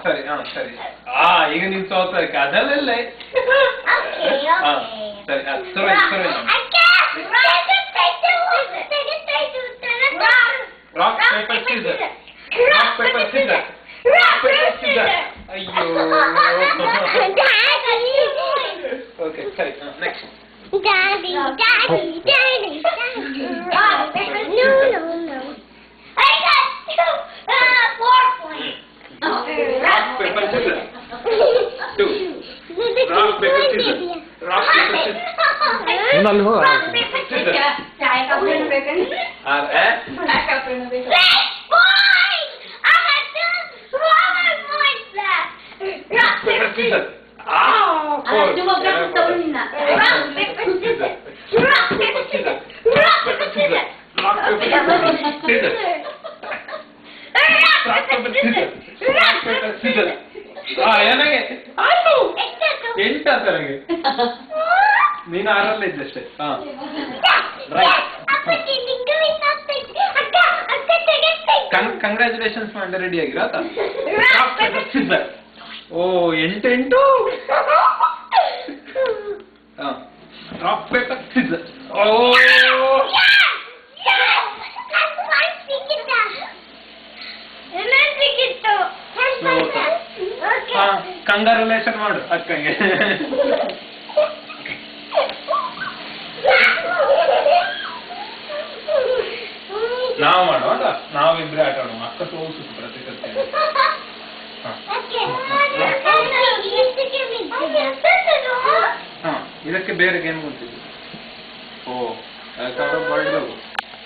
ಸರಿ ಸರಿ ಈಗ ನೀವು ಸೋತಕ್ಕೆ ಅದಲ್ಲ ಸರಿ rock paper scissor rock paper scissor rock paper scissor ಅಯ್ಯೋ ಓಕೆ ಸರಿ next Daddy. Rock, paper, no. I got 4 points. Rock, paper, scissors. 2. Rock, paper, scissors. Rock, paper, scissors. Rock, paper, scissors. R, S. 6 points! I had 2 points left. Rock, paper, scissors. Rock, paper, scissors. Rock, paper, scissors. Rock, paper, scissors. Rock, paper, scissors. Rock, paper, scissors. Rock, paper, scissors. ಏನಾಗೆ ಆಯ್ತು 8 ಆತ ನನಗೆ ನೀನು 6 ಇದ್ದಷ್ಟೇ congratulations ಮಾಡಿ ready ಆಗಿರಾ rock paper scissor ಓ 8 rock paper scissor ಓ congratulation ಮಾಡು ಅಕ್ಕಂಗೆ ನಾವು ಮಾಡೋಣ ನಾವಿಬ್ರೆ ಆಟ ಆಡೋಣ ಅಕ್ಕ ತೋರಿಸುತ್ತೆ ಪ್ರತಿಕತೆ ಇದಕ್ಕೆ ಬೇರೆ ಗೇಮ್ ಗೊತ್ತಿದೆ ಓ ಬರ್ಡ್